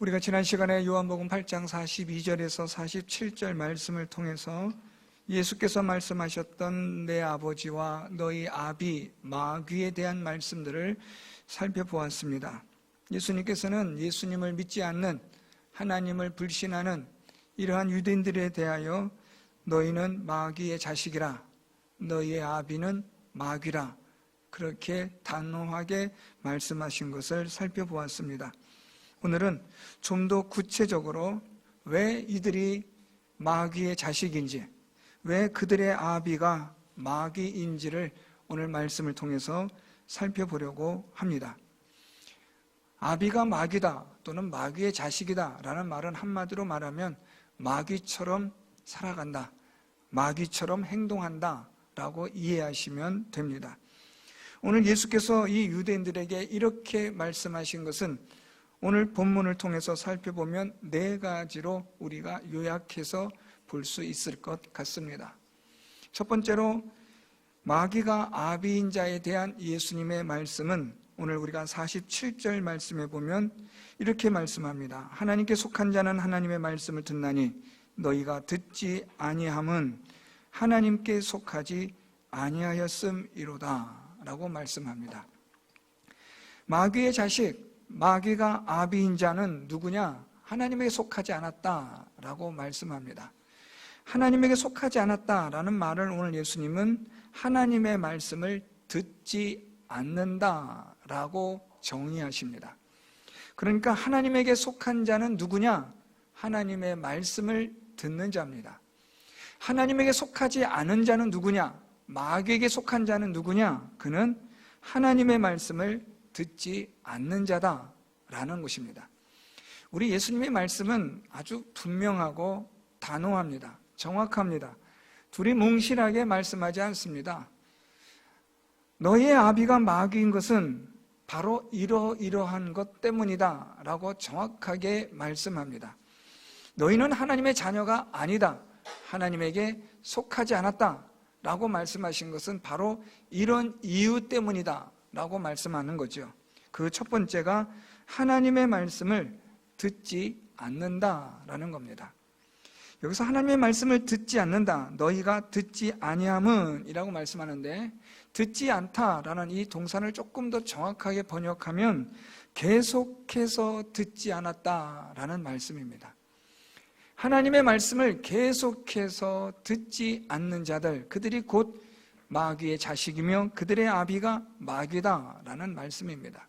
우리가 지난 시간에 요한복음 8장 42절에서 47절 말씀을 통해서 예수께서 말씀하셨던 내 아버지와 너희 아비 마귀에 대한 말씀들을 살펴보았습니다. 예수님께서는 예수님을 믿지 않는, 하나님을 불신하는 이러한 유대인들에 대하여 너희는 마귀의 자식이라, 너희의 아비는 마귀라, 그렇게 단호하게 말씀하신 것을 살펴보았습니다. 오늘은 좀 더 구체적으로 왜 이들이 마귀의 자식인지, 왜 그들의 아비가 마귀인지를 오늘 말씀을 통해서 살펴보려고 합니다. 아비가 마귀다 또는 마귀의 자식이다 라는 말은 한마디로 말하면 마귀처럼 살아간다, 마귀처럼 행동한다 라고 이해하시면 됩니다. 오늘 예수께서 이 유대인들에게 이렇게 말씀하신 것은 오늘 본문을 통해서 살펴보면 네 가지로 우리가 요약해서 볼 수 있을 것 같습니다. 첫 번째로 마귀가 아비인 자에 대한 예수님의 말씀은 오늘 우리가 47절 말씀에 보면 이렇게 말씀합니다. 하나님께 속한 자는 하나님의 말씀을 듣나니 너희가 듣지 아니함은 하나님께 속하지 아니하였음이로다 라고 말씀합니다. 마귀의 자식, 마귀가 아비인 자는 누구냐? 하나님에게 속하지 않았다라고 말씀합니다. 하나님에게 속하지 않았다라는 말을 오늘 예수님은 하나님의 말씀을 듣지 않는다라고 정의하십니다. 그러니까 하나님에게 속한 자는 누구냐? 하나님의 말씀을 듣는 자입니다. 하나님에게 속하지 않은 자는 누구냐? 마귀에게 속한 자는 누구냐? 그는 하나님의 말씀을 듣지 않는 자다라는 것입니다. 우리 예수님의 말씀은 아주 분명하고 단호합니다. 정확합니다. 둘이 뭉실하게 말씀하지 않습니다. 너희의 아비가 마귀인 것은 바로 이러이러한 것 때문이다 라고 정확하게 말씀합니다. 너희는 하나님의 자녀가 아니다, 하나님에게 속하지 않았다 라고 말씀하신 것은 바로 이런 이유 때문이다 라고 말씀하는 거죠. 그 첫 번째가 하나님의 말씀을 듣지 않는다라는 겁니다. 여기서 하나님의 말씀을 듣지 않는다, 너희가 듣지 아니함은 이라고 말씀하는데, 듣지 않다라는 이 동사를 조금 더 정확하게 번역하면 계속해서 듣지 않았다라는 말씀입니다. 하나님의 말씀을 계속해서 듣지 않는 자들, 그들이 곧 마귀의 자식이며 그들의 아비가 마귀다라는 말씀입니다.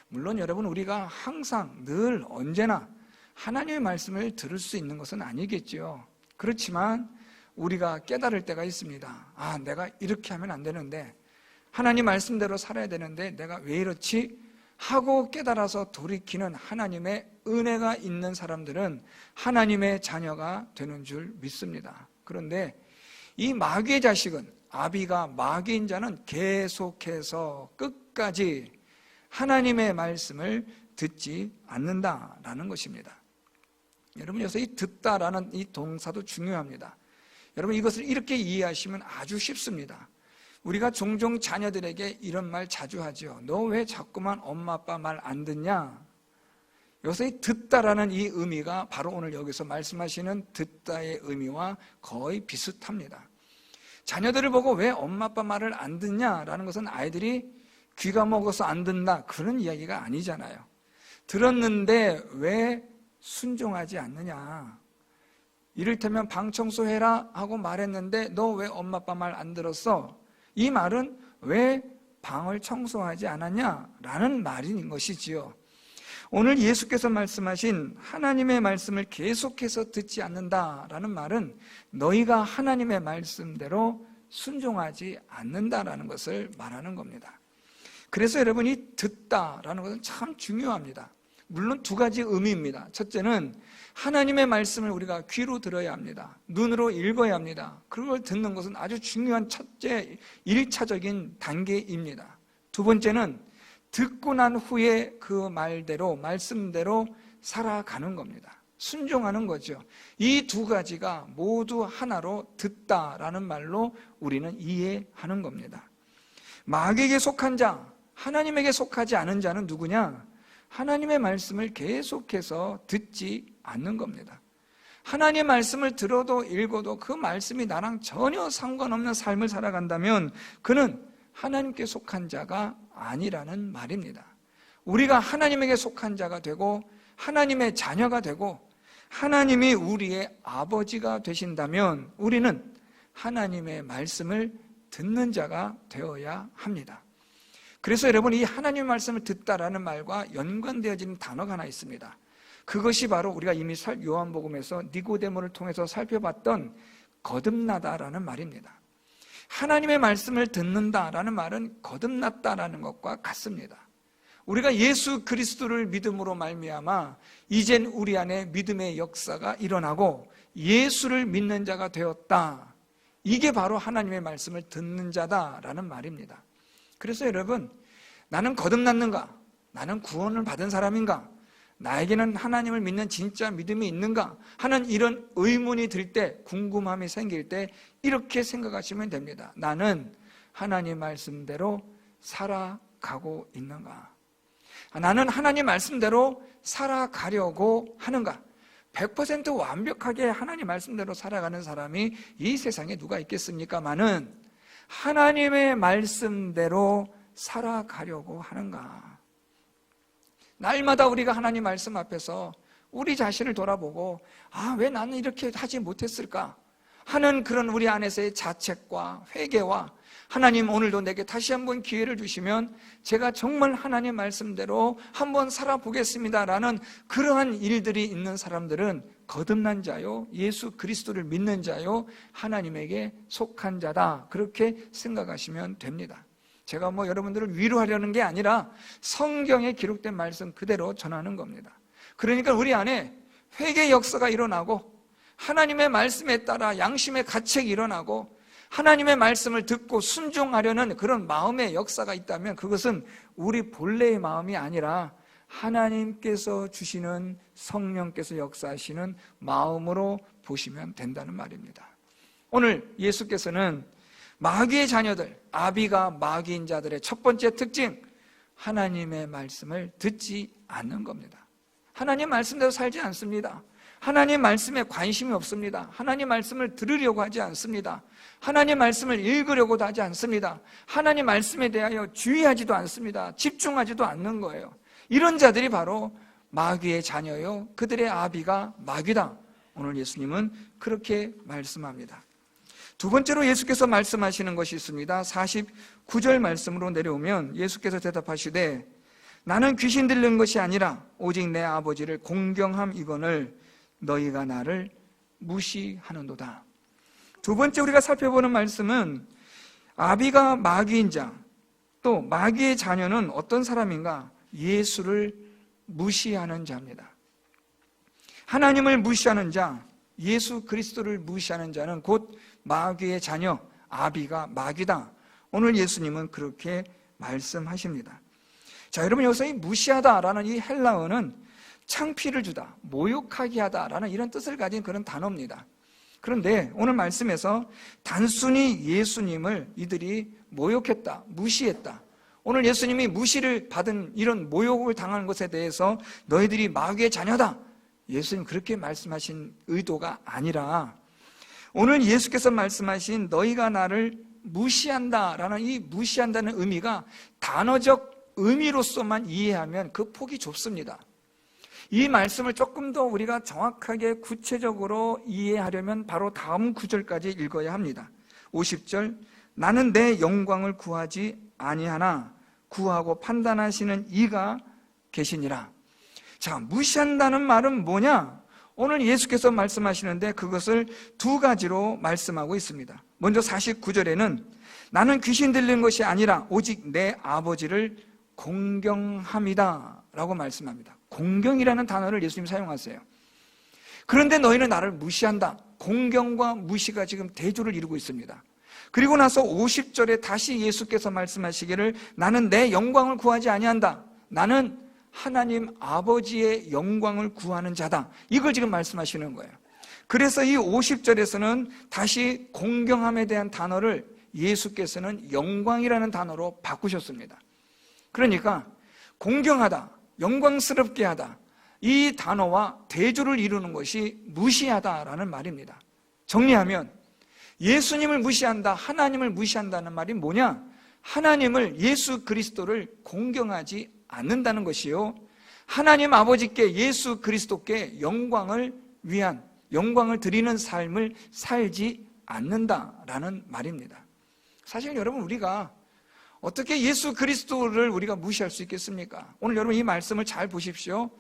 물론 여러분, 우리가 항상 늘 언제나 하나님의 말씀을 들을 수 있는 것은 아니겠죠. 그렇지만 우리가 깨달을 때가 있습니다. 아, 내가 이렇게 하면 안 되는데, 하나님 말씀대로 살아야 되는데 내가 왜 이렇지? 하고 깨달아서 돌이키는 하나님의 은혜가 있는 사람들은 하나님의 자녀가 되는 줄 믿습니다. 그런데 이 마귀의 자식은, 아비가 마귀인 자는 계속해서 끝까지 하나님의 말씀을 듣지 않는다라는 것입니다. 여러분, 여기서 이 듣다라는 이 동사도 중요합니다. 여러분, 이것을 이렇게 이해하시면 아주 쉽습니다. 우리가 종종 자녀들에게 이런 말 자주 하죠. 너 왜 자꾸만 엄마 아빠 말 안 듣냐? 여기서 이 듣다라는 이 의미가 바로 오늘 여기서 말씀하시는 듣다의 의미와 거의 비슷합니다. 자녀들을 보고 왜 엄마 아빠 말을 안 듣냐라는 것은 아이들이 귀가 먹어서 안 듣는다, 그런 이야기가 아니잖아요. 들었는데 왜 순종하지 않느냐? 이를테면 방 청소해라 하고 말했는데 너 왜 엄마 아빠 말 안 들었어? 이 말은 왜 방을 청소하지 않았냐라는 말인 것이지요. 오늘 예수께서 말씀하신 하나님의 말씀을 계속해서 듣지 않는다라는 말은 너희가 하나님의 말씀대로 순종하지 않는다라는 것을 말하는 겁니다. 그래서 여러분, 이 듣다라는 것은 참 중요합니다. 물론 두 가지 의미입니다. 첫째는 하나님의 말씀을 우리가 귀로 들어야 합니다. 눈으로 읽어야 합니다. 그걸 듣는 것은 아주 중요한 첫째 1차적인 단계입니다. 두 번째는 듣고 난 후에 그 말대로, 말씀대로 살아가는 겁니다. 순종하는 거죠. 이 두 가지가 모두 하나로 듣다라는 말로 우리는 이해하는 겁니다. 마귀에게 속한 자, 하나님에게 속하지 않은 자는 누구냐? 하나님의 말씀을 계속해서 듣지 않는 겁니다. 하나님의 말씀을 들어도 읽어도 그 말씀이 나랑 전혀 상관없는 삶을 살아간다면 그는 하나님께 속한 자가 아니라는 말입니다. 우리가 하나님에게 속한 자가 되고 하나님의 자녀가 되고 하나님이 우리의 아버지가 되신다면 우리는 하나님의 말씀을 듣는 자가 되어야 합니다. 그래서 여러분, 이 하나님의 말씀을 듣다라는 말과 연관되어지는 단어가 하나 있습니다. 그것이 바로 우리가 이미 요한복음에서 니고데모를 통해서 살펴봤던 거듭나다라는 말입니다. 하나님의 말씀을 듣는다라는 말은 거듭났다라는 것과 같습니다. 우리가 예수 그리스도를 믿음으로 말미암아 이젠 우리 안에 믿음의 역사가 일어나고 예수를 믿는 자가 되었다. 이게 바로 하나님의 말씀을 듣는 자다라는 말입니다. 그래서 여러분, 나는 거듭났는가? 나는 구원을 받은 사람인가? 나에게는 하나님을 믿는 진짜 믿음이 있는가? 하는 이런 의문이 들 때, 궁금함이 생길 때 이렇게 생각하시면 됩니다. 나는 하나님 말씀대로 살아가고 있는가? 나는 하나님 말씀대로 살아가려고 하는가? 100% 완벽하게 하나님 말씀대로 살아가는 사람이 이 세상에 누가 있겠습니까마는 하나님의 말씀대로 살아가려고 하는가? 날마다 우리가 하나님 말씀 앞에서 우리 자신을 돌아보고 왜 나는 이렇게 하지 못했을까? 하는 그런 우리 안에서의 자책과 회개와 하나님 오늘도 내게 다시 한번 기회를 주시면 제가 정말 하나님 말씀대로 한번 살아보겠습니다라는 그러한 일들이 있는 사람들은 거듭난 자요, 예수 그리스도를 믿는 자요, 하나님에게 속한 자다, 그렇게 생각하시면 됩니다. 제가 여러분들을 위로하려는 게 아니라 성경에 기록된 말씀 그대로 전하는 겁니다. 그러니까 우리 안에 회개 역사가 일어나고 하나님의 말씀에 따라 양심의 가책이 일어나고 하나님의 말씀을 듣고 순종하려는 그런 마음의 역사가 있다면 그것은 우리 본래의 마음이 아니라 하나님께서 주시는 성령께서 역사하시는 마음으로 보시면 된다는 말입니다. 오늘 예수께서는 마귀의 자녀들, 아비가 마귀인 자들의 첫 번째 특징, 하나님의 말씀을 듣지 않는 겁니다. 하나님 말씀대로 살지 않습니다. 하나님 말씀에 관심이 없습니다. 하나님 말씀을 들으려고 하지 않습니다. 하나님 말씀을 읽으려고도 하지 않습니다. 하나님 말씀에 대하여 주의하지도 않습니다. 집중하지도 않는 거예요. 이런 자들이 바로 마귀의 자녀요, 그들의 아비가 마귀다. 오늘 예수님은 그렇게 말씀합니다. 두 번째로 예수께서 말씀하시는 것이 있습니다. 49절 말씀으로 내려오면 예수께서 대답하시되 나는 귀신 들린 것이 아니라 오직 내 아버지를 공경함이거늘 너희가 나를 무시하는도다. 두 번째 우리가 살펴보는 말씀은 아비가 마귀인 자, 또 마귀의 자녀는 어떤 사람인가? 예수를 무시하는 자입니다. 하나님을 무시하는 자, 예수 그리스도를 무시하는 자는 곧 마귀의 자녀, 아비가 마귀다. 오늘 예수님은 그렇게 말씀하십니다. 자, 여러분, 여기서 이 무시하다라는 이 헬라어는 창피를 주다, 모욕하게 하다라는 이런 뜻을 가진 그런 단어입니다. 그런데 오늘 말씀에서 단순히 예수님을 이들이 모욕했다, 무시했다. 오늘 예수님이 무시를 받은 이런 모욕을 당하는 것에 대해서 너희들이 마귀의 자녀다, 예수님 그렇게 말씀하신 의도가 아니라 오늘 예수께서 말씀하신 너희가 나를 무시한다라는 이 무시한다는 의미가 단어적 의미로서만 이해하면 그 폭이 좁습니다. 이 말씀을 조금 더 우리가 정확하게 구체적으로 이해하려면 바로 다음 구절까지 읽어야 합니다. 50절, 나는 내 영광을 구하지 아니하나 구하고 판단하시는 이가 계시니라. 자, 무시한다는 말은 뭐냐? 오늘 예수께서 말씀하시는데 그것을 두 가지로 말씀하고 있습니다. 먼저 49절에는 나는 귀신 들린 것이 아니라 오직 내 아버지를 공경함이다 라고 말씀합니다. 공경이라는 단어를 예수님 사용하세요. 그런데 너희는 나를 무시한다. 공경과 무시가 지금 대조를 이루고 있습니다. 그리고 나서 50절에 다시 예수께서 말씀하시기를 나는 내 영광을 구하지 아니한다. 나는 하나님 아버지의 영광을 구하는 자다. 이걸 지금 말씀하시는 거예요. 그래서 이 50절에서는 다시 공경함에 대한 단어를 예수께서는 영광이라는 단어로 바꾸셨습니다. 그러니까 공경하다, 영광스럽게 하다, 이 단어와 대조를 이루는 것이 무시하다라는 말입니다. 정리하면 예수님을 무시한다, 하나님을 무시한다는 말이 뭐냐? 하나님을, 예수 그리스도를 공경하지 않는다는 것이요, 하나님 아버지께, 예수 그리스도께 영광을 위한, 영광을 드리는 삶을 살지 않는다라는 말입니다. 사실 여러분, 우리가 어떻게 예수 그리스도를 우리가 무시할 수 있겠습니까? 오늘 여러분 이 말씀을 잘 보십시오.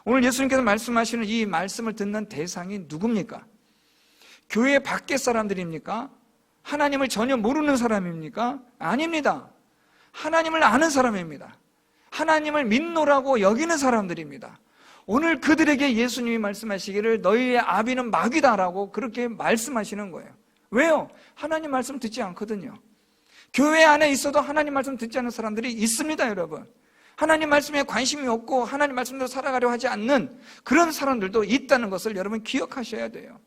오늘 예수님께서 말씀하시는 이 말씀을 듣는 대상이 누굽니까? 교회 밖의 사람들입니까? 하나님을 전혀 모르는 사람입니까? 아닙니다. 하나님을 아는 사람입니다. 하나님을 믿노라고 여기는 사람들입니다. 오늘 그들에게 예수님이 말씀하시기를 너희의 아비는 마귀다라고 그렇게 말씀하시는 거예요. 왜요? 하나님 말씀 듣지 않거든요. 교회 안에 있어도 하나님 말씀 듣지 않는 사람들이 있습니다, 여러분. 하나님 말씀에 관심이 없고 하나님 말씀대로 살아가려 하지 않는 그런 사람들도 있다는 것을 여러분 기억하셔야 돼요.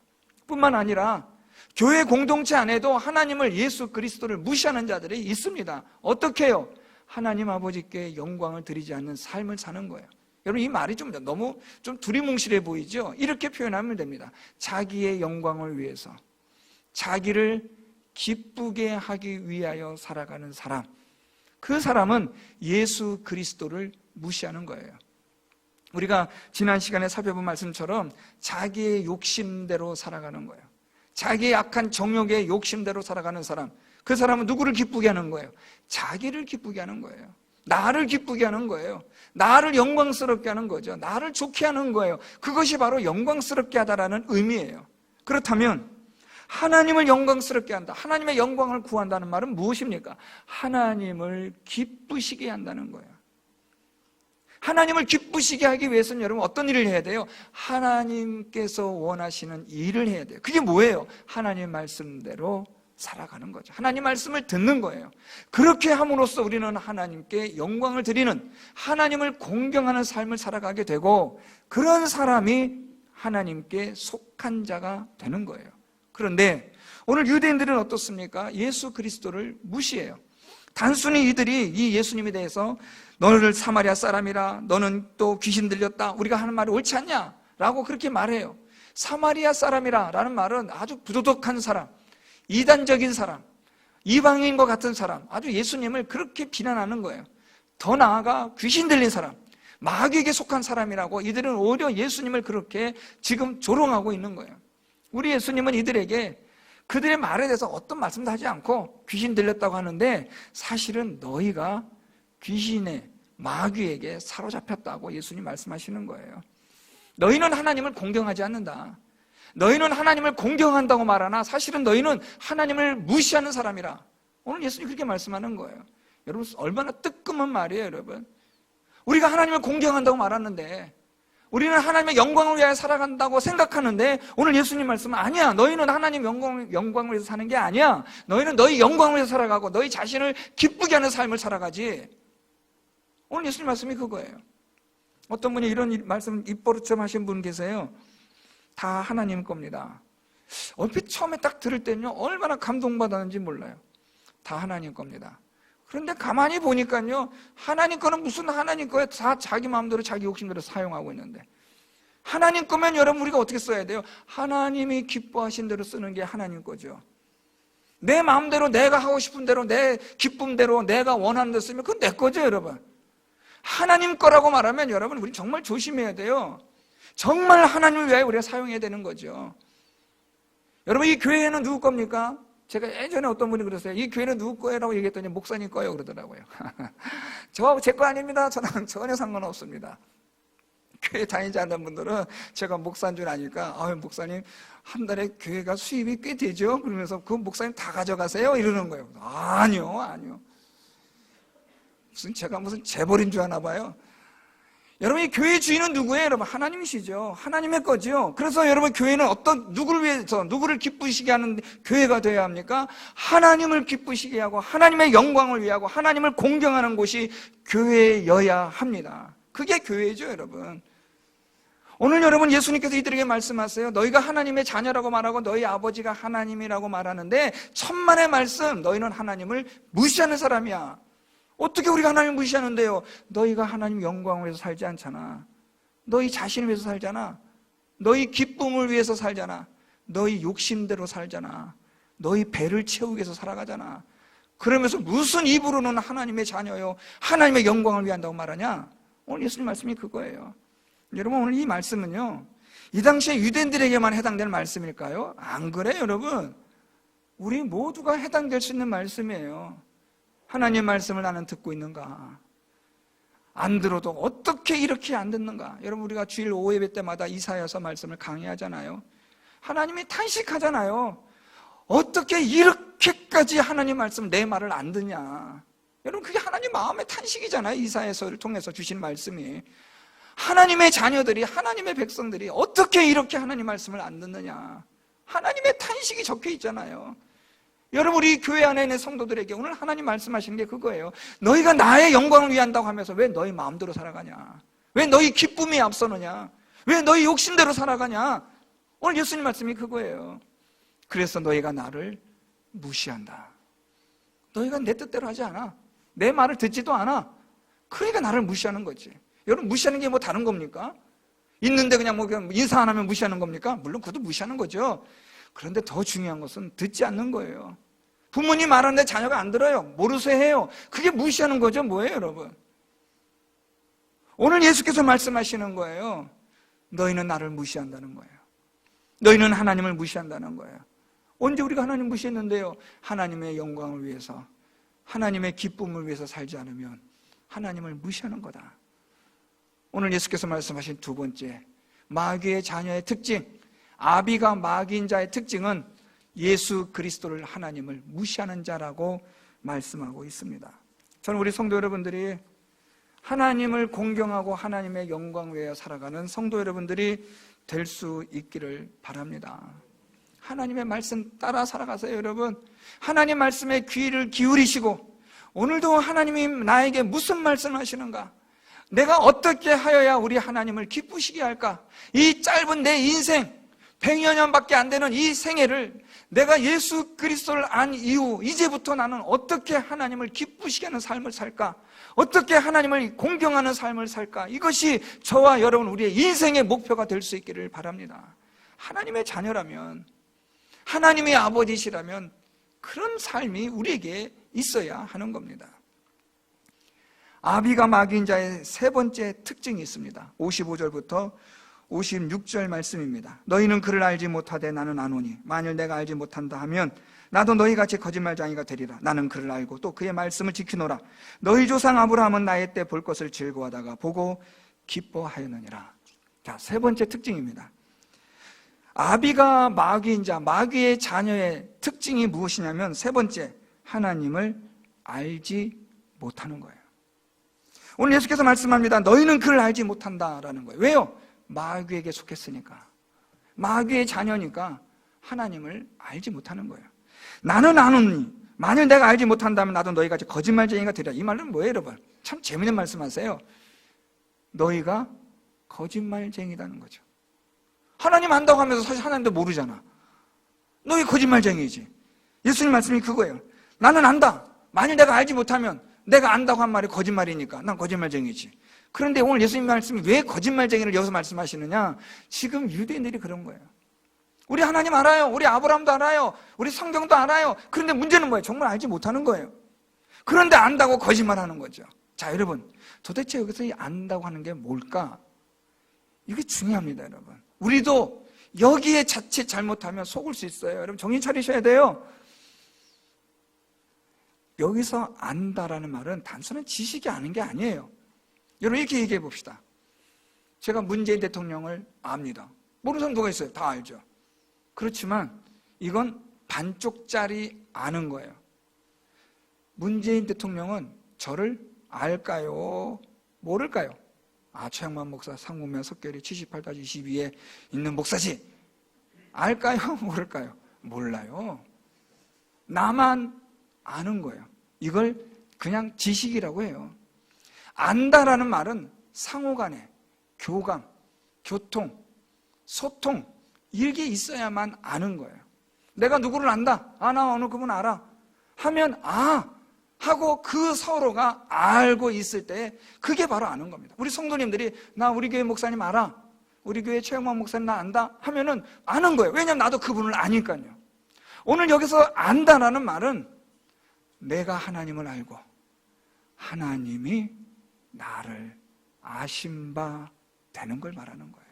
뿐만 아니라 교회 공동체 안에도 하나님을, 예수 그리스도를 무시하는 자들이 있습니다. 어떻게 해요? 하나님 아버지께 영광을 드리지 않는 삶을 사는 거예요. 여러분, 이 말이 좀 너무 좀 두리뭉실해 보이죠? 이렇게 표현하면 됩니다. 자기의 영광을 위해서, 자기를 기쁘게 하기 위하여 살아가는 사람, 그 사람은 예수 그리스도를 무시하는 거예요. 우리가 지난 시간에 살펴본 말씀처럼 자기의 욕심대로 살아가는 거예요. 자기의 악한 정욕의 욕심대로 살아가는 사람, 그 사람은 누구를 기쁘게 하는 거예요? 자기를 기쁘게 하는 거예요. 나를 기쁘게 하는 거예요. 나를 영광스럽게 하는 거죠. 나를 좋게 하는 거예요. 그것이 바로 영광스럽게 하다라는 의미예요. 그렇다면 하나님을 영광스럽게 한다, 하나님의 영광을 구한다는 말은 무엇입니까? 하나님을 기쁘시게 한다는 거예요. 하나님을 기쁘시게 하기 위해서는 여러분 어떤 일을 해야 돼요? 하나님께서 원하시는 일을 해야 돼요. 그게 뭐예요? 하나님 말씀대로 살아가는 거죠. 하나님 말씀을 듣는 거예요. 그렇게 함으로써 우리는 하나님께 영광을 드리는, 하나님을 공경하는 삶을 살아가게 되고, 그런 사람이 하나님께 속한 자가 되는 거예요. 그런데 오늘 유대인들은 어떻습니까? 예수 그리스도를 무시해요. 단순히 이들이 이 예수님에 대해서 너를 사마리아 사람이라, 너는 또 귀신 들렸다, 우리가 하는 말이 옳지 않냐? 라고 그렇게 말해요. 사마리아 사람이라 라는 말은 아주 부도덕한 사람, 이단적인 사람, 이방인과 같은 사람, 아주 예수님을 그렇게 비난하는 거예요. 더 나아가 귀신 들린 사람, 마귀에게 속한 사람이라고 이들은 오히려 예수님을 그렇게 지금 조롱하고 있는 거예요. 우리 예수님은 이들에게 그들의 말에 대해서 어떤 말씀도 하지 않고 귀신 들렸다고 하는데, 사실은 너희가 귀신의, 마귀에게 사로잡혔다고 예수님 말씀하시는 거예요. 너희는 하나님을 공경하지 않는다, 너희는 하나님을 공경한다고 말하나 사실은 너희는 하나님을 무시하는 사람이라. 오늘 예수님 그렇게 말씀하는 거예요. 여러분, 얼마나 뜨끔한 말이에요. 여러분, 우리가 하나님을 공경한다고 말하는데, 우리는 하나님의 영광을 위하여 살아간다고 생각하는데, 오늘 예수님 말씀은 아니야, 너희는 하나님 영광을 위해서 사는 게 아니야, 너희는 너희 영광을 위해서 살아가고 너희 자신을 기쁘게 하는 삶을 살아가지. 오늘 예수님 말씀이 그거예요. 어떤 분이 이런 말씀 입버릇처럼 하신 분 계세요. 다 하나님 겁니다. 얼핏 처음에 딱 들을 때는요, 얼마나 감동받았는지 몰라요. 다 하나님 겁니다. 그런데 가만히 보니까요, 하나님 거는 무슨 하나님 거예요? 다 자기 마음대로 자기 욕심대로 사용하고 있는데, 하나님 거면 여러분 우리가 어떻게 써야 돼요? 하나님이 기뻐하신 대로 쓰는 게 하나님 거죠. 내 마음대로, 내가 하고 싶은 대로, 내 기쁨대로, 내가 원하는 대로 쓰면 그건 내 거죠, 여러분. 하나님 거라고 말하면 여러분, 우리 정말 조심해야 돼요. 정말 하나님을 위하여 우리가 사용해야 되는 거죠. 여러분, 이 교회는 누구 겁니까? 제가 예전에 어떤 분이 그랬어요. 이 교회는 누구 거예요?라고 얘기했더니 목사님 거예요 그러더라고요. 저하고 제 거 아닙니다. 저는 전혀 상관없습니다. 교회 다니지 않는 분들은 제가 목사인 줄 아니까, 목사님 한 달에 교회가 수입이 꽤 되죠? 그러면서 그 목사님 다 가져가세요? 이러는 거예요. 아니요. 제가 무슨 재벌인 줄 아나 봐요. 여러분, 이 교회 주인은 누구예요? 여러분, 하나님이시죠. 하나님의 거죠. 그래서 여러분, 교회는 누구를 위해서, 누구를 기쁘시게 하는 교회가 되어야 합니까? 하나님을 기쁘시게 하고 하나님의 영광을 위하고 하나님을 공경하는 곳이 교회여야 합니다. 그게 교회죠, 여러분. 오늘 여러분, 예수님께서 이들에게 말씀하세요. 너희가 하나님의 자녀라고 말하고 너희 아버지가 하나님이라고 말하는데, 천만의 말씀, 너희는 하나님을 무시하는 사람이야. 어떻게 우리가 하나님을 무시하는데요? 너희가 하나님 영광을 위해서 살지 않잖아. 너희 자신을 위해서 살잖아. 너희 기쁨을 위해서 살잖아. 너희 욕심대로 살잖아. 너희 배를 채우기 위해서 살아가잖아. 그러면서 무슨 입으로는 하나님의 자녀요, 하나님의 영광을 위한다고 말하냐? 오늘 예수님 말씀이 그거예요. 여러분, 오늘 이 말씀은요, 이 당시에 유대인들에게만 해당되는 말씀일까요? 안 그래요, 여러분. 우리 모두가 해당될 수 있는 말씀이에요. 하나님의 말씀을 나는 듣고 있는가? 안 들어도 어떻게 이렇게 안 듣는가? 여러분, 우리가 주일 5예배 때마다 이사야서 말씀을 강의하잖아요. 하나님이 탄식하잖아요. 어떻게 이렇게까지 하나님 말씀, 내 말을 안 듣냐? 여러분, 그게 하나님 마음의 탄식이잖아요. 이사야서를 통해서 주신 말씀이. 하나님의 자녀들이, 하나님의 백성들이 어떻게 이렇게 하나님 말씀을 안 듣느냐? 하나님의 탄식이 적혀 있잖아요. 여러분, 우리 교회 안에 있는 성도들에게 오늘 하나님 말씀하시는 게 그거예요. 너희가 나의 영광을 위한다고 하면서 왜 너희 마음대로 살아가냐? 왜 너희 기쁨이 앞서느냐? 왜 너희 욕심대로 살아가냐? 오늘 예수님 말씀이 그거예요. 그래서 너희가 나를 무시한다. 너희가 내 뜻대로 하지 않아. 내 말을 듣지도 않아. 그러니까 나를 무시하는 거지. 여러분, 무시하는 게 뭐 다른 겁니까? 있는데 그냥 인사 안 하면 무시하는 겁니까? 물론 그것도 무시하는 거죠. 그런데 더 중요한 것은 듣지 않는 거예요. 부모님 말하는데 자녀가 안 들어요. 모르쇠 해요. 그게 무시하는 거죠. 뭐예요, 여러분? 오늘 예수께서 말씀하시는 거예요. 너희는 나를 무시한다는 거예요. 너희는 하나님을 무시한다는 거예요. 언제 우리가 하나님 무시했는데요? 하나님의 영광을 위해서, 하나님의 기쁨을 위해서 살지 않으면 하나님을 무시하는 거다. 오늘 예수께서 말씀하신 두 번째, 마귀의 자녀의 특징, 아비가 마귀인 자의 특징은 예수 그리스도를, 하나님을 무시하는 자라고 말씀하고 있습니다. 저는 우리 성도 여러분들이 하나님을 공경하고 하나님의 영광 위에 살아가는 성도 여러분들이 될 수 있기를 바랍니다. 하나님의 말씀 따라 살아가세요, 여러분. 하나님 말씀에 귀를 기울이시고, 오늘도 하나님이 나에게 무슨 말씀하시는가? 내가 어떻게 하여야 우리 하나님을 기쁘시게 할까? 이 짧은 내 인생, 100여 년밖에 안 되는 이 생애를 내가 예수 그리스도를 안 이후 이제부터 나는 어떻게 하나님을 기쁘시게 하는 삶을 살까? 어떻게 하나님을 공경하는 삶을 살까? 이것이 저와 여러분, 우리의 인생의 목표가 될 수 있기를 바랍니다. 하나님의 자녀라면, 하나님의 아버지시라면 그런 삶이 우리에게 있어야 하는 겁니다. 아비가 마귀인 자의 세 번째 특징이 있습니다. 55절부터 56절 말씀입니다. 너희는 그를 알지 못하되 나는 아노니 만일 내가 알지 못한다 하면 나도 너희같이 거짓말쟁이가 되리라. 나는 그를 알고 또 그의 말씀을 지키노라. 너희 조상 아브라함은 나의 때 볼 것을 즐거워하다가 보고 기뻐하였느니라. 자, 세 번째 특징입니다. 아비가 마귀인 자, 마귀의 자녀의 특징이 무엇이냐면 세 번째, 하나님을 알지 못하는 거예요. 오늘 예수께서 말씀합니다. 너희는 그를 알지 못한다라는 거예요. 왜요? 마귀에게 속했으니까, 마귀의 자녀니까 하나님을 알지 못하는 거예요. 나는 아노니 만일 내가 알지 못한다면 나도 너희같이 거짓말쟁이가 되리라. 이 말은 뭐예요, 여러분? 참 재미있는 말씀하세요. 너희가 거짓말쟁이라는 거죠. 하나님 안다고 하면서 사실 하나님도 모르잖아. 너희 거짓말쟁이지. 예수님 말씀이 그거예요. 나는 안다. 만일 내가 알지 못하면 내가 안다고 한 말이 거짓말이니까 난 거짓말쟁이지. 그런데 오늘 예수님 말씀이 왜 거짓말쟁이를 여기서 말씀하시느냐? 지금 유대인들이 그런 거예요. 우리 하나님 알아요. 우리 아브라함도 알아요. 우리 성경도 알아요. 그런데 문제는 뭐예요? 정말 알지 못하는 거예요. 그런데 안다고 거짓말하는 거죠. 자, 여러분, 도대체 여기서 이 안다고 하는 게 뭘까? 이게 중요합니다, 여러분. 우리도 여기에 자칫 잘못하면 속을 수 있어요. 여러분, 정신 차리셔야 돼요. 여기서 안다라는 말은 단순한 지식이 아는 게 아니에요. 여러분, 이렇게 얘기해 봅시다. 제가 문재인 대통령을 압니다. 모르는 사람 누가 있어요? 다 알죠. 그렇지만 이건 반쪽짜리 아는 거예요. 문재인 대통령은 저를 알까요? 모를까요? 최양만 목사 상무면 석결이 78-22에 있는 목사지. 알까요? 모를까요? 몰라요. 나만 아는 거예요. 이걸 그냥 지식이라고 해요. 안다라는 말은 상호간에 교감, 교통, 소통, 이게 있어야만 아는 거예요. 내가 누구를 안다. 나 어느 그분 알아. 하면 하고 그 서로가 알고 있을 때 그게 바로 아는 겁니다. 우리 성도님들이 나 우리 교회 목사님 알아, 우리 교회 최영만 목사님 나 안다 하면은 아는 거예요. 왜냐하면 나도 그분을 아니까요. 오늘 여기서 안다라는 말은 내가 하나님을 알고 하나님이 나를 아신 바 되는 걸 말하는 거예요.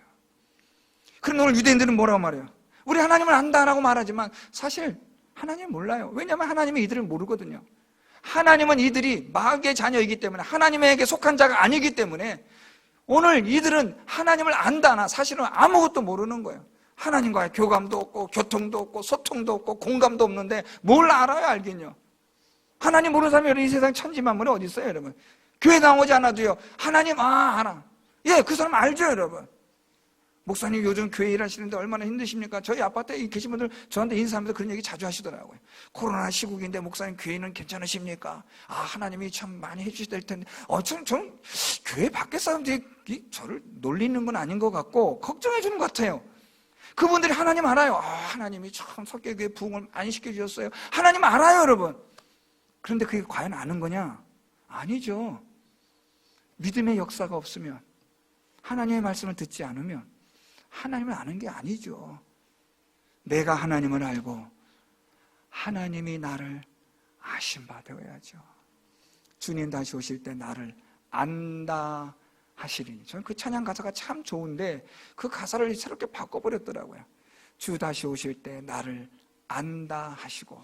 그런데 오늘 유대인들은 뭐라고 말해요? 우리 하나님을 안다라고 말하지만 사실 하나님 몰라요. 왜냐하면 하나님이 이들을 모르거든요. 하나님은 이들이 마귀의 자녀이기 때문에, 하나님에게 속한 자가 아니기 때문에 오늘 이들은 하나님을 안다나 사실은 아무것도 모르는 거예요. 하나님과의 교감도 없고 교통도 없고 소통도 없고 공감도 없는데 뭘 알아요, 알긴요. 하나님 모르는 사람이 여러분 이 세상 천지만물에 어디 있어요, 여러분? 교회 나오지 않아도요, 하나님 알아. 예, 그 사람 알죠, 여러분. 목사님 요즘 교회 일하시는데 얼마나 힘드십니까? 저희 아파트에 계신 분들 저한테 인사하면서 그런 얘기 자주 하시더라고요. 코로나 시국인데 목사님 교회는 괜찮으십니까? 아, 하나님이 참 많이 해주실 텐데 전 교회 밖에 사람들이 저를 놀리는 건 아닌 것 같고 걱정해 주는 것 같아요. 그분들이 하나님 알아요. 아, 하나님이 참 석계교회 부흥을 많이 시켜주셨어요. 하나님 알아요, 여러분. 그런데 그게 과연 아는 거냐? 아니죠. 믿음의 역사가 없으면, 하나님의 말씀을 듣지 않으면 하나님을 아는 게 아니죠. 내가 하나님을 알고 하나님이 나를 아신 바 되어야죠. 주님 다시 오실 때 나를 안다 하시리니. 저는 그 찬양 가사가 참 좋은데 그 가사를 새롭게 바꿔버렸더라고요. 주 다시 오실 때 나를 안다 하시고.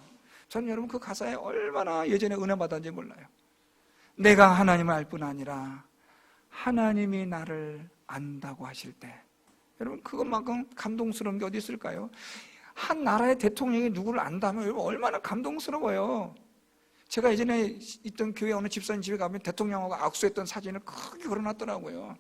저는 여러분 그 가사에 얼마나 예전에 은혜 받았는지 몰라요. 내가 하나님을 알 뿐 아니라 하나님이 나를 안다고 하실 때, 여러분 그것만큼 감동스러운 게 어디 있을까요? 한 나라의 대통령이 누구를 안다면 여러분 얼마나 감동스러워요. 제가 예전에 있던 교회 어느 집사님 집에 가면 대통령하고 악수했던 사진을 크게 걸어놨더라고요.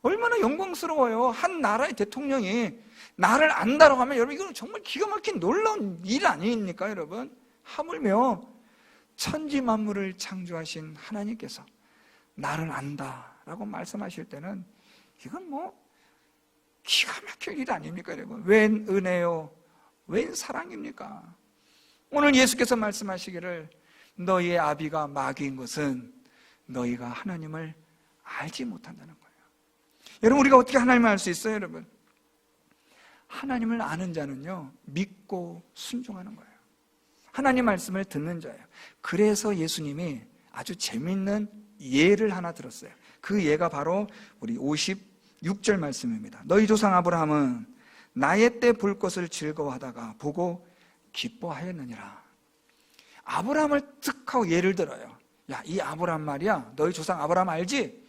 얼마나 영광스러워요. 한 나라의 대통령이 나를 안다라고 하면 여러분 이건 정말 기가 막힌 놀라운 일 아닙니까, 여러분? 하물며 천지 만물을 창조하신 하나님께서 나를 안다라고 말씀하실 때는 이건 뭐 기가 막힐 일 아닙니까, 여러분? 웬 은혜요, 웬 사랑입니까? 오늘 예수께서 말씀하시기를 너희의 아비가 마귀인 것은 너희가 하나님을 알지 못한다는 거예요. 여러분 우리가 어떻게 하나님을 알 수 있어요, 여러분? 하나님을 아는 자는요 믿고 순종하는 거예요. 하나님 말씀을 듣는 자예요. 그래서 예수님이 아주 재밌는 예를 하나 들었어요. 그 예가 바로 우리 56절 말씀입니다. 너희 조상 아브라함은 나의 때 볼 것을 즐거워하다가 보고 기뻐하였느니라. 아브라함을 득 하고 예를 들어요. 야, 이 아브라함 말이야, 너희 조상 아브라함 알지?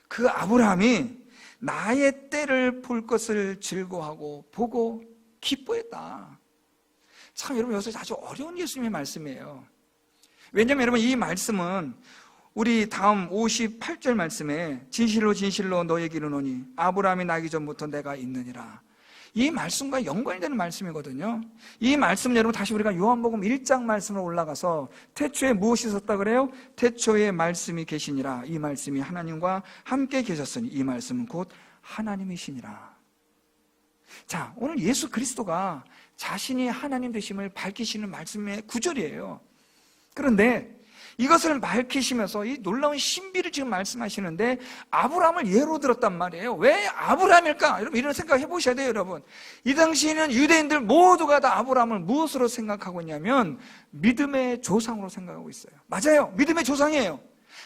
그 아브라함이 나의 때를 볼 것을 즐거워하고 보고 기뻐했다. 참 여러분 여기서 아주 어려운 예수님의 말씀이에요. 왜냐하면 여러분 이 말씀은 우리 다음 58절 말씀에 진실로 진실로 너에게 이르노니 아브라함이 나기 전부터 내가 있느니라. 이 말씀과 연관이 되는 말씀이거든요. 이 말씀 여러분 다시 우리가 요한복음 1장 말씀으로 올라가서 태초에 무엇이 있었다 그래요? 태초에 말씀이 계시니라. 이 말씀이 하나님과 함께 계셨으니 이 말씀은 곧 하나님이시니라. 자, 오늘 예수 그리스도가 자신이 하나님 되심을 밝히시는 말씀의 구절이에요. 그런데 이것을 밝히시면서 이 놀라운 신비를 지금 말씀하시는데 아브라함을 예로 들었단 말이에요. 왜 아브라함일까? 여러분 이런 생각 해보셔야 돼요, 여러분. 이 당시에는 유대인들 모두가 다 아브라함을 무엇으로 생각하고 있냐면 믿음의 조상으로 생각하고 있어요. 맞아요. 믿음의 조상이에요.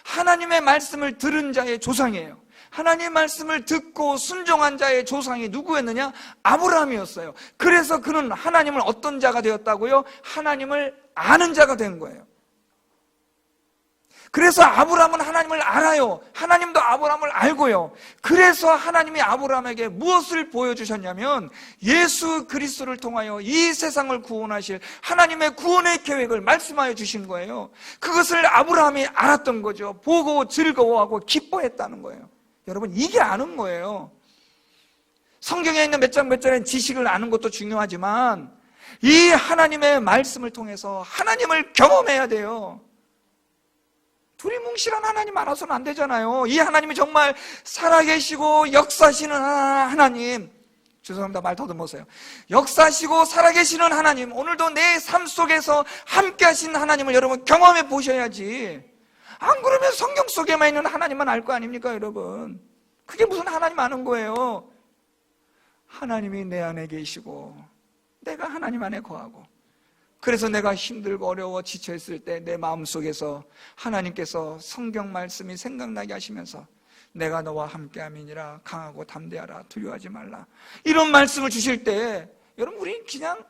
하나님의 말씀을 들은 자의 조상이에요. 하나님의 말씀을 듣고 순종한 자의 조상이 누구였느냐? 아브라함이었어요. 그래서 그는 하나님을 어떤 자가 되었다고요? 하나님을 아는 자가 된 거예요. 그래서 아브라함은 하나님을 알아요. 하나님도 아브라함을 알고요. 그래서 하나님이 아브라함에게 무엇을 보여주셨냐면 예수 그리스도를 통하여 이 세상을 구원하실 하나님의 구원의 계획을 말씀하여 주신 거예요. 그것을 아브라함이 알았던 거죠. 보고 즐거워하고 기뻐했다는 거예요. 여러분 이게 아는 거예요. 성경에 있는 몇 장 몇 절의 지식을 아는 것도 중요하지만 이 하나님의 말씀을 통해서 하나님을 경험해야 돼요. 두리뭉실한 하나님 알아서는 안 되잖아요. 이 하나님이 정말 살아계시고 역사하시는 하나님, 죄송합니다. 말 더듬어서요. 역사하시고 살아계시는 하나님, 오늘도 내 삶 속에서 함께 하신 하나님을 여러분 경험해 보셔야지. 안 그러면 성경 속에만 있는 하나님만 알 거 아닙니까, 여러분? 그게 무슨 하나님 아는 거예요? 하나님이 내 안에 계시고 내가 하나님 안에 거하고, 그래서 내가 힘들고 어려워 지쳐있을 때 내 마음속에서 하나님께서 성경 말씀이 생각나게 하시면서 내가 너와 함께함이니라, 강하고 담대하라, 두려워하지 말라, 이런 말씀을 주실 때 여러분 우리는 그냥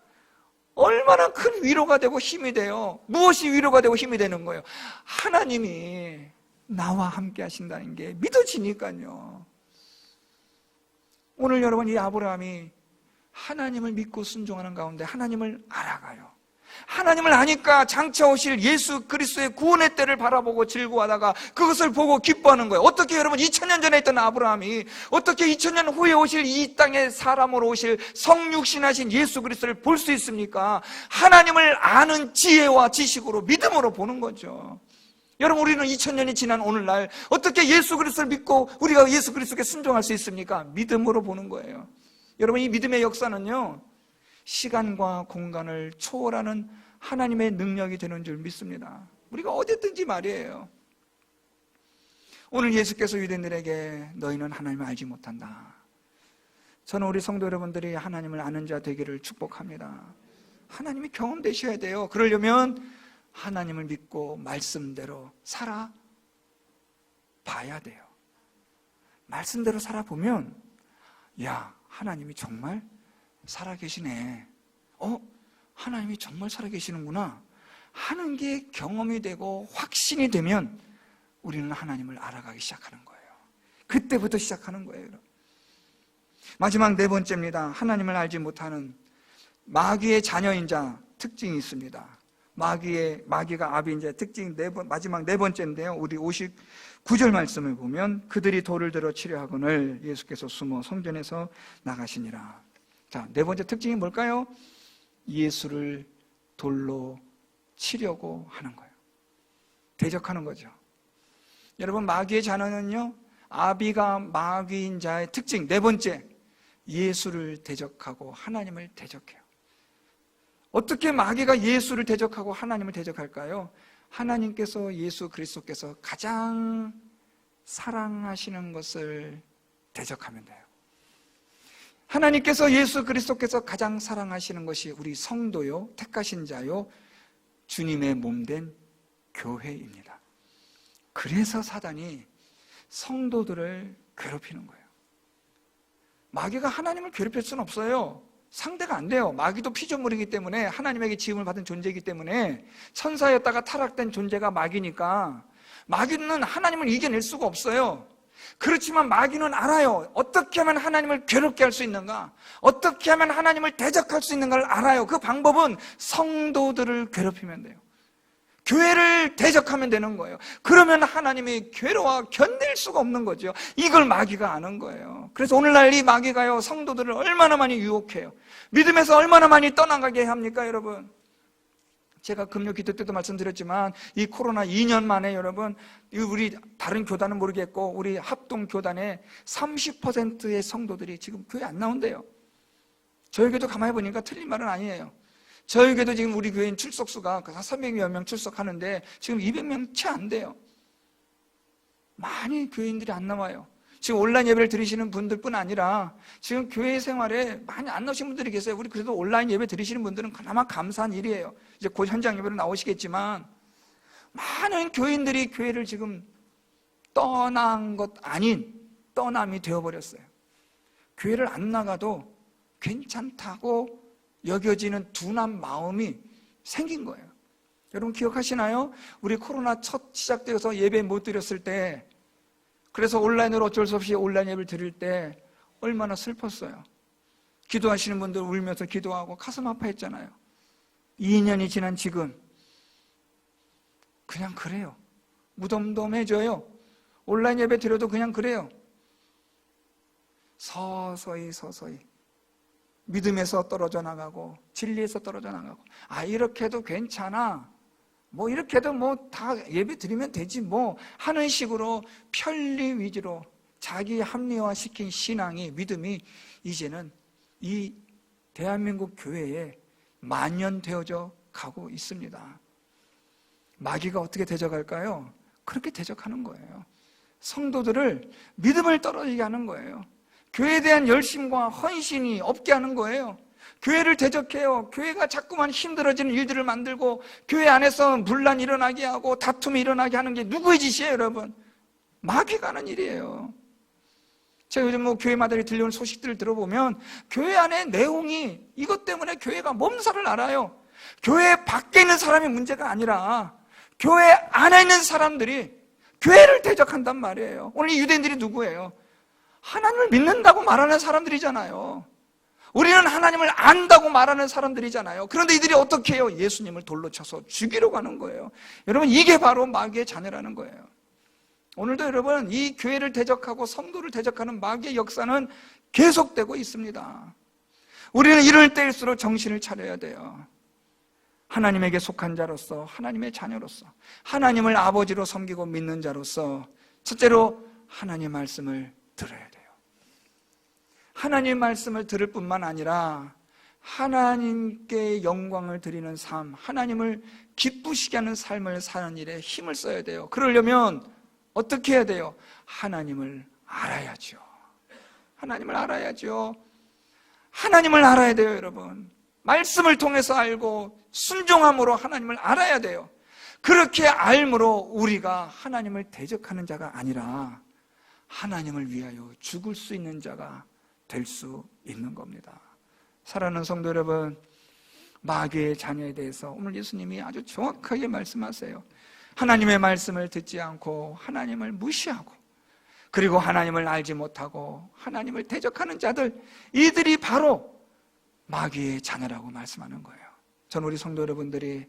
얼마나 큰 위로가 되고 힘이 돼요. 무엇이 위로가 되고 힘이 되는 거예요? 하나님이 나와 함께 하신다는 게 믿어지니까요. 오늘 여러분, 이 아브라함이 하나님을 믿고 순종하는 가운데 하나님을 알아가요. 하나님을 아니까 장차 오실 예수 그리스도의 구원의 때를 바라보고 즐거워하다가 그것을 보고 기뻐하는 거예요. 어떻게 여러분 2000년 전에 있던 아브라함이 어떻게 2000년 후에 오실 이 땅에 사람으로 오실 성육신하신 예수 그리스도를 볼 수 있습니까? 하나님을 아는 지혜와 지식으로, 믿음으로 보는 거죠. 여러분, 우리는 2000년이 지난 오늘날 어떻게 예수 그리스도를 믿고 우리가 예수 그리스도께 순종할 수 있습니까? 믿음으로 보는 거예요. 여러분, 이 믿음의 역사는요, 시간과 공간을 초월하는 하나님의 능력이 되는 줄 믿습니다. 우리가 어디든지 말이에요. 오늘 예수께서 유대인들에게 너희는 하나님을 알지 못한다. 저는 우리 성도 여러분들이 하나님을 아는 자 되기를 축복합니다. 하나님이 경험되셔야 돼요. 그러려면 하나님을 믿고 말씀대로 살아봐야 돼요. 말씀대로 살아보면, 야, 하나님이 정말 살아계시네. 하나님이 정말 살아계시는구나 하는 게 경험이 되고 확신이 되면 우리는 하나님을 알아가기 시작하는 거예요. 그때부터 시작하는 거예요. 마지막 네 번째입니다. 하나님을 알지 못하는 마귀의 자녀인 자 특징이 있습니다. 마귀가 아비인 자의 특징 마지막 네 번째인데요. 우리 59절 말씀을 보면 그들이 돌을 들어 치려 하거늘 예수께서 숨어 성전에서 나가시니라. 자, 네 번째 특징이 뭘까요? 예수를 돌로 치려고 하는 거예요. 대적하는 거죠. 여러분, 마귀의 자녀는요, 아비가 마귀인 자의 특징 네 번째, 예수를 대적하고 하나님을 대적해요. 어떻게 마귀가 예수를 대적하고 하나님을 대적할까요? 하나님께서, 예수 그리스도께서 가장 사랑하시는 것을 대적하면 돼요. 하나님께서, 예수 그리스도께서 가장 사랑하시는 것이 우리 성도요, 택하신 자요, 주님의 몸된 교회입니다. 그래서 사단이 성도들을 괴롭히는 거예요. 마귀가 하나님을 괴롭힐 수는 없어요. 상대가 안 돼요. 마귀도 피조물이기 때문에, 하나님에게 지음을 받은 존재이기 때문에, 천사였다가 타락된 존재가 마귀니까 마귀는 하나님을 이겨낼 수가 없어요. 그렇지만 마귀는 알아요. 어떻게 하면 하나님을 괴롭게 할 수 있는가, 어떻게 하면 하나님을 대적할 수 있는가를 알아요. 그 방법은 성도들을 괴롭히면 돼요. 교회를 대적하면 되는 거예요. 그러면 하나님이 괴로워 견딜 수가 없는 거죠. 이걸 마귀가 아는 거예요. 그래서 오늘날 이 마귀가요, 성도들을 얼마나 많이 유혹해요. 믿음에서 얼마나 많이 떠나가게 합니까, 여러분? 제가 금요 기도 때도 말씀드렸지만, 이 코로나 2년 만에 여러분, 우리 다른 교단은 모르겠고 우리 합동 교단의 30%의 성도들이 지금 교회 안 나온대요. 저희 교회도 가만히 보니까 틀린 말은 아니에요. 저희 교회도 지금 우리 교회인 출석수가 300여 명 출석하는데 지금 200명 채 안 돼요. 많이 교인들이 안 나와요. 지금 온라인 예배를 드리시는 분들뿐 아니라 지금 교회 생활에 많이 안 나오신 분들이 계세요. 우리 그래도 온라인 예배 드리시는 분들은 그나마 감사한 일이에요. 이제 곧 현장 예배로 나오시겠지만, 많은 교인들이 교회를 지금 떠난 것 아닌 떠남이 되어버렸어요. 교회를 안 나가도 괜찮다고 여겨지는 둔한 마음이 생긴 거예요. 여러분 기억하시나요? 우리 코로나 첫 시작되어서 예배 못 드렸을 때, 그래서 온라인으로 어쩔 수 없이 온라인 예배를 드릴 때 얼마나 슬펐어요. 기도하시는 분들 울면서 기도하고 가슴 아파했잖아요. 2년이 지난 지금 그냥 그래요. 무덤덤해져요. 온라인 예배 드려도 그냥 그래요. 서서히 믿음에서 떨어져 나가고 진리에서 떨어져 나가고, 이렇게 해도 괜찮아, 이렇게 해도 다 예배 드리면 되지 하는 식으로 편리 위주로 자기 합리화시킨 신앙이, 믿음이 이제는 이 대한민국 교회에 만연되어져 가고 있습니다. 마귀가 어떻게 대적할까요? 그렇게 대적하는 거예요. 성도들을 믿음을 떨어지게 하는 거예요. 교회에 대한 열심과 헌신이 없게 하는 거예요. 교회를 대적해요. 교회가 자꾸만 힘들어지는 일들을 만들고 교회 안에서 분란이 일어나게 하고 다툼이 일어나게 하는 게 누구의 짓이에요, 여러분? 마귀가 하는 일이에요. 제가 요즘 교회마다 들려오는 소식들을 들어보면 교회 안에 내용이 이것 때문에 교회가 몸살을 앓아요. 교회 밖에 있는 사람이 문제가 아니라 교회 안에 있는 사람들이 교회를 대적한단 말이에요. 오늘 이 유대인들이 누구예요? 하나님을 믿는다고 말하는 사람들이잖아요. 우리는 하나님을 안다고 말하는 사람들이잖아요. 그런데 이들이 어떻게 해요? 예수님을 돌로 쳐서 죽이려고 하는 거예요. 여러분, 이게 바로 마귀의 자녀라는 거예요. 오늘도 여러분, 이 교회를 대적하고 성도를 대적하는 마귀의 역사는 계속되고 있습니다. 우리는 이럴 때일수록 정신을 차려야 돼요. 하나님에게 속한 자로서, 하나님의 자녀로서, 하나님을 아버지로 섬기고 믿는 자로서 첫째로 하나님의 말씀을 들어야 돼요. 하나님의 말씀을 들을 뿐만 아니라 하나님께 영광을 드리는 삶, 하나님을 기쁘시게 하는 삶을 사는 일에 힘을 써야 돼요. 그러려면 어떻게 해야 돼요? 하나님을 알아야죠. 하나님을 알아야죠. 하나님을 알아야 돼요, 여러분. 말씀을 통해서 알고 순종함으로 하나님을 알아야 돼요. 그렇게 알므로 우리가 하나님을 대적하는 자가 아니라 하나님을 위하여 죽을 수 있는 자가 될 수 있는 겁니다. 사랑하는 성도 여러분, 마귀의 자녀에 대해서 오늘 예수님이 아주 정확하게 말씀하세요. 하나님의 말씀을 듣지 않고 하나님을 무시하고 그리고 하나님을 알지 못하고 하나님을 대적하는 자들, 이들이 바로 마귀의 자녀라고 말씀하는 거예요. 전 우리 성도 여러분들이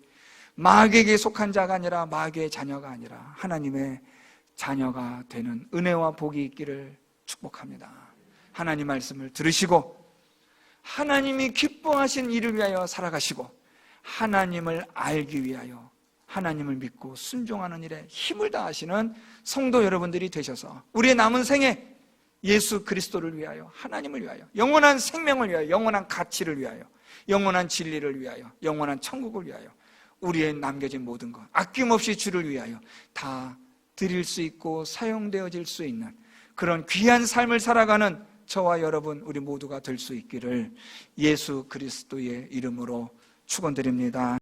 마귀에게 속한 자가 아니라 마귀의 자녀가 아니라 하나님의 자녀가 되는 은혜와 복이 있기를 축복합니다. 하나님 말씀을 들으시고 하나님이 기뻐하신 일을 위하여 살아가시고 하나님을 알기 위하여 하나님을 믿고 순종하는 일에 힘을 다하시는 성도 여러분들이 되셔서 우리의 남은 생에 예수 그리스도를 위하여, 하나님을 위하여, 영원한 생명을 위하여, 영원한 가치를 위하여, 영원한 진리를 위하여, 영원한 천국을 위하여 우리의 남겨진 모든 것 아낌없이 주를 위하여 다 드릴 수 있고 사용되어질 수 있는 그런 귀한 삶을 살아가는 저와 여러분 우리 모두가 될 수 있기를 예수 그리스도의 이름으로 축원드립니다.